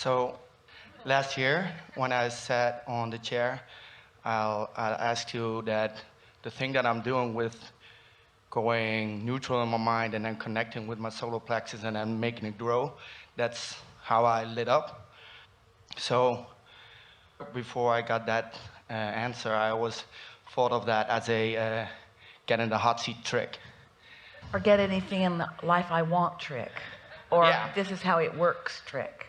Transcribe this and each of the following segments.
So last year, when I sat on the chair, I'll ask you that the thing that I'm doing with going neutral in my mind and then connecting with my solar plexus and then making it grow, that's how I lit up. So before I got that answer, I always thought of that as a get in the hot seat trick. Or get anything in the life I want trick. Or Yeah. this is how it works trick.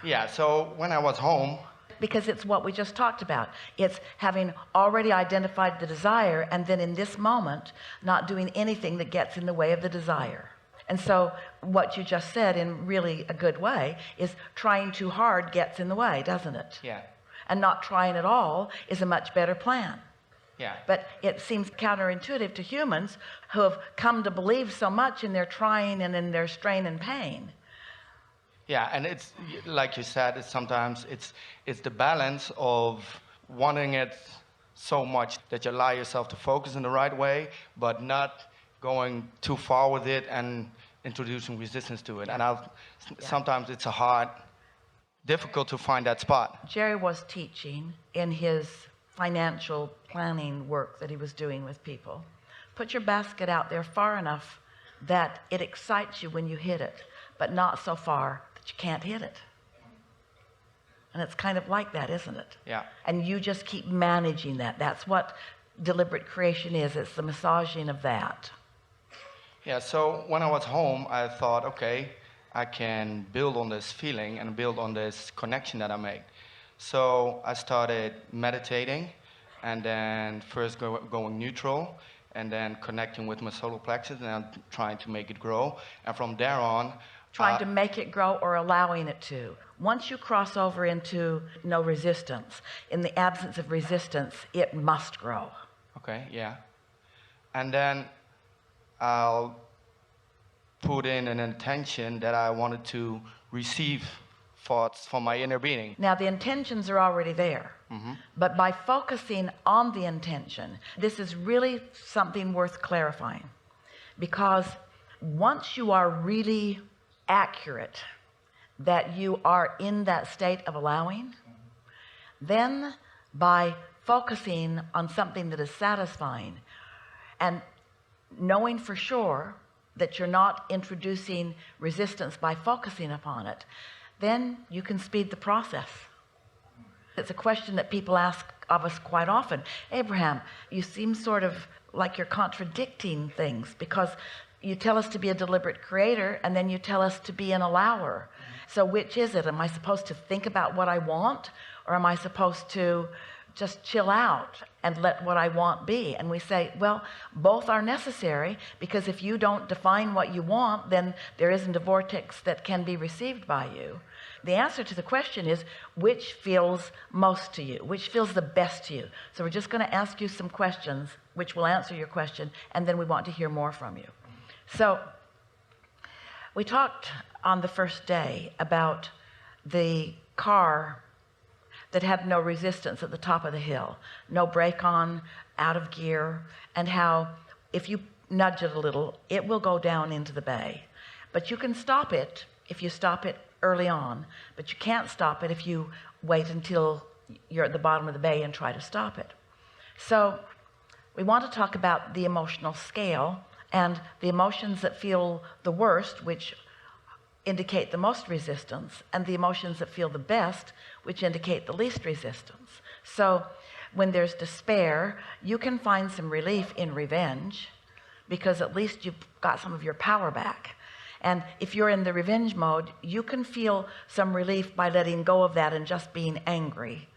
Yeah, so when I was home, Because it's what we just talked about. It's having already identified the desire and then in this moment not doing anything that gets in the way of the desire. And so what you just said in really a good way is trying too hard gets in the way, doesn't it? yeah, And not trying at all is a much better plan. yeah, But it seems counterintuitive to humans who have come to believe so much in their trying and in their strain and pain. yeah, and it's like you said, sometimes it's the balance of wanting it so much that you allow yourself to focus in the right way, but not going too far with it and introducing resistance to it. And sometimes it's difficult to find that spot. Jerry was teaching in his financial planning work that he was doing with people. Put your basket out there far enough that it excites you when you hit it, but not so far that you can't hit it. And it's kind of like that, isn't it? Yeah. And you just keep managing that. That's what deliberate creation is. It's the massaging of that. Yeah, so when I was home, I thought, okay, I can build on this feeling and build on this connection that I make. So I started meditating and then first going neutral and then connecting with my solar plexus and I'm trying to make it grow. And from there on, trying to make it grow or allowing it to. Once you cross over into no resistance, in the absence of resistance, it must grow. Okay, yeah. And then I'll put in an intention that I wanted to receive thoughts from my inner being. Now the intentions are already there, but by focusing on the intention, this is really something worth clarifying, because once you are really accurate that you are in that state of allowing, then by focusing on something that is satisfying and knowing for sure that you're not introducing resistance by focusing upon it, then you can speed the process. It's a question that people ask of us quite often. Abraham, you seem sort of like you're contradicting things, because you tell us to be a deliberate creator and then you tell us to be an allower. So which is it? Am I supposed to think about what I want, or am I supposed to just chill out and let what I want be? And we say, well, both are necessary, because if you don't define what you want, then there isn't a vortex that can be received by you. The answer to the question is, which feels most to you? Which feels the best to you? So we're just going to ask you some questions which will answer your question, and then we want to hear more from you. So we talked on the first day about the car that had no resistance at the top of the hill, no brake on, out of gear, and how if you nudge it a little, it will go down into the bay. But you can stop it if you stop it early on, but you can't stop it if you wait until you're at the bottom of the bay and try to stop it. So we want to talk about the emotional scale and the emotions that feel the worst, which indicate the most resistance, and the emotions that feel the best, which indicate the least resistance. So when there's despair, you can find some relief in revenge, because at least you've got some of your power back. And if you're in the revenge mode, you can feel some relief by letting go of that and just being angry.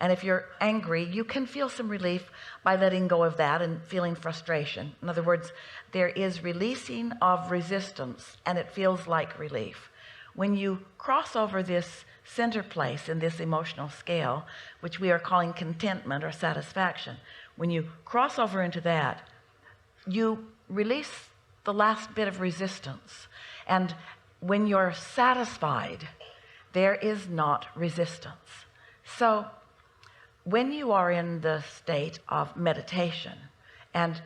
And if you're angry, you can feel some relief by letting go of that and feeling frustration. In other words, there is releasing of resistance, and it feels like relief. When you cross over this center place in this emotional scale, which we are calling contentment or satisfaction, when you cross over into that, you release the last bit of resistance. And when you're satisfied, there is not resistance. So when you are in the state of meditation, and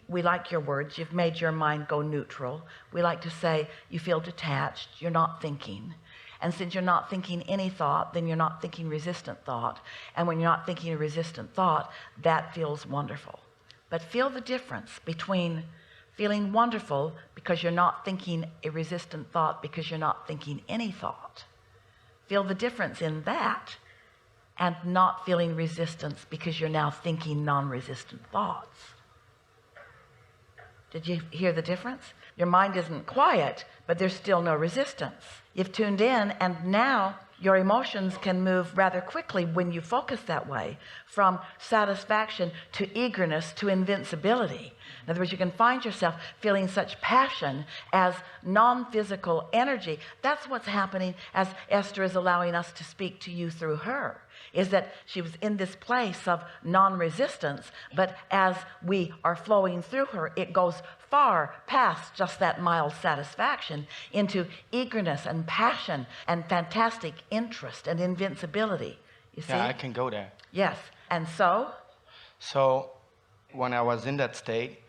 we like your words, you've made your mind go neutral. We like to say you feel detached, you're not thinking. And since you're not thinking any thought, then you're not thinking resistant thought. And when you're not thinking a resistant thought, that feels wonderful. But feel the difference between feeling wonderful because you're not thinking a resistant thought because you're not thinking any thought. Feel the difference in that and not feeling resistance because you're now thinking non-resistant thoughts. Did you hear the difference? Your mind isn't quiet, but there's still no resistance. You've tuned in, and now your emotions can move rather quickly when you focus that way, from satisfaction to eagerness to invincibility. In other words, you can find yourself feeling such passion as non-physical energy. That's what's happening as Esther is allowing us to speak to you through her, is that she was in this place of non-resistance, but as we are flowing through her, it goes far past just that mild satisfaction into eagerness and passion and fantastic interest and invincibility. You see? Yeah, I can go there. Yes. And so when I was in that state,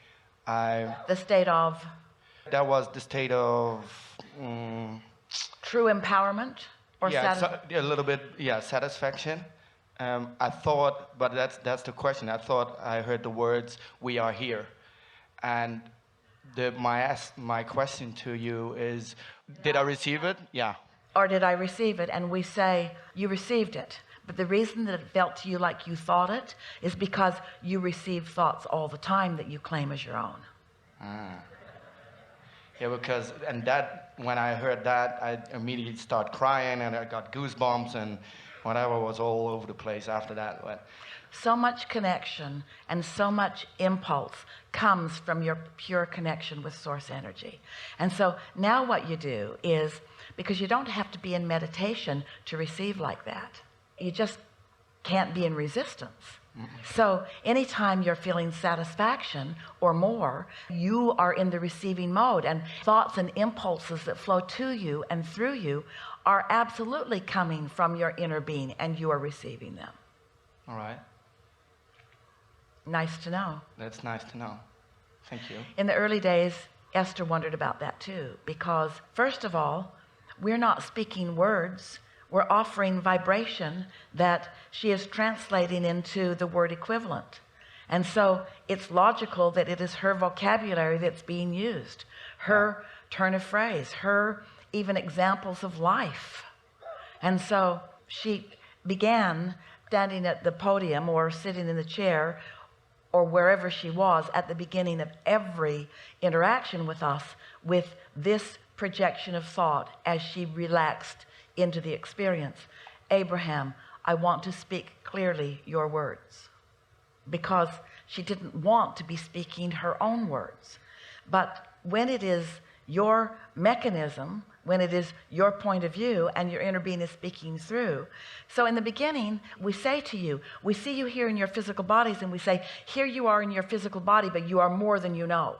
the state of that was the state of true empowerment or a little bit, satisfaction. I thought, but that's the question. I thought I heard the words, "We are here," and my question to you is, did I receive it? Yeah. Or did I receive it? And we say, you received it. But the reason that it felt to you like you thought it is because you receive thoughts all the time that you claim as your own. Yeah, because, when I heard that, I immediately started crying and I got goosebumps and whatever was all over the place after that. But so much connection and so much impulse comes from your pure connection with source energy. And so now what you do is, because you don't have to be in meditation to receive like that. You just can't be in resistance. So anytime you're feeling satisfaction or more, you are in the receiving mode, and thoughts and impulses that flow to you and through you are absolutely coming from your inner being, and you are receiving them. all right. Nice to know. That's nice to know. Thank you. In the early days, Esther wondered about that too, because first of all, we're not speaking words. We're offering vibration that she is translating into the word equivalent. And so it's logical that it is her vocabulary that's being used, her turn of phrase, her even examples of life. And so she began standing at the podium or sitting in the chair or wherever she was at the beginning of every interaction with us with this projection of thought as she relaxed into the experience. Abraham, I want to speak clearly your words. Because she didn't want to be speaking her own words. But when it is your mechanism, when it is your point of view and your inner being is speaking through. So in the beginning, we say to you, we see you here in your physical bodies, and we say, here you are in your physical body, but you are more than you know.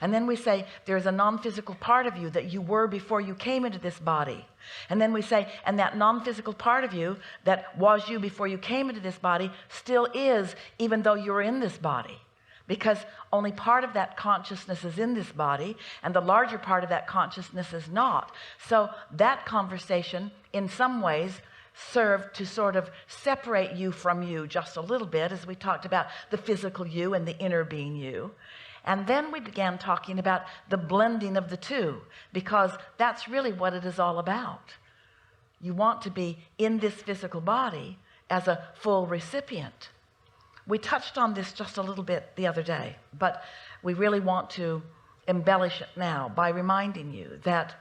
And then we say, there's a non-physical part of you that you were before you came into this body. And then we say, and that non-physical part of you that was you before you came into this body still is, even though you're in this body. Because only part of that consciousness is in this body, and the larger part of that consciousness is not. So that conversation, in some ways, served to sort of separate you from you just a little bit, as we talked about the physical you and the inner being you. And then we began talking about the blending of the two, because that's really what it is all about. You want to be in this physical body as a full recipient. We touched on this just a little bit the other day, but we really want to embellish it now by reminding you that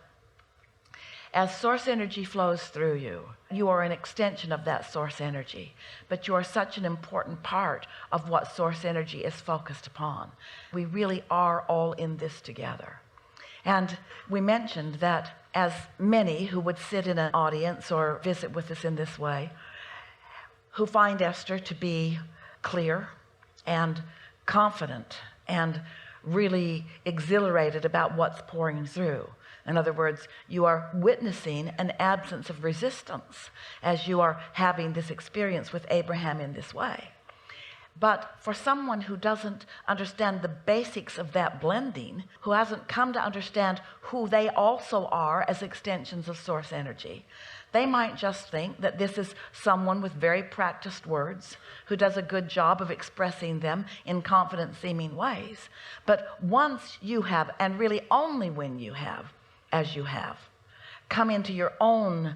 as source energy flows through you, you are an extension of that source energy, but you are such an important part of what source energy is focused upon. We really are all in this together. And we mentioned that as many who would sit in an audience or visit with us in this way, who find Esther to be clear and confident and really exhilarated about what's pouring through. In other words, you are witnessing an absence of resistance as you are having this experience with Abraham in this way. But for someone who doesn't understand the basics of that blending, who hasn't come to understand who they also are as extensions of source energy, they might just think that this is someone with very practiced words who does a good job of expressing them in confident seeming ways. But once you have, and really only when you have, as you have, come into your own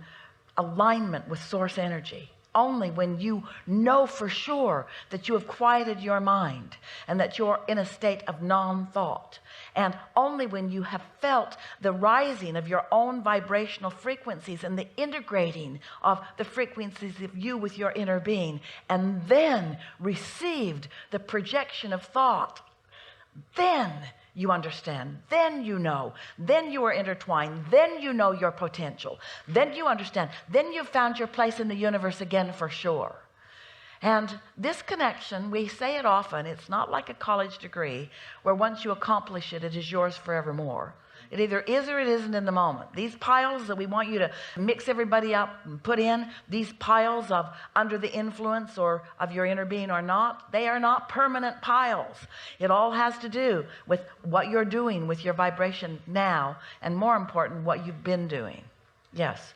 alignment with source energy, only when you know for sure that you have quieted your mind and that you're in a state of non-thought, and only when you have felt the rising of your own vibrational frequencies and the integrating of the frequencies of you with your inner being, and then received the projection of thought, then you understand, then you know, then you are intertwined, then you know your potential, then you understand, then you've found your place in the universe again for sure. And this connection, we say it often, it's not like a college degree where once you accomplish it, it is yours forevermore. It either is or it isn't in the moment. These piles that we want you to mix everybody up and put in, these piles of under the influence or of your inner being or not, they are not permanent piles. It all has to do with what you're doing with your vibration now, and more important, what you've been doing. Yes.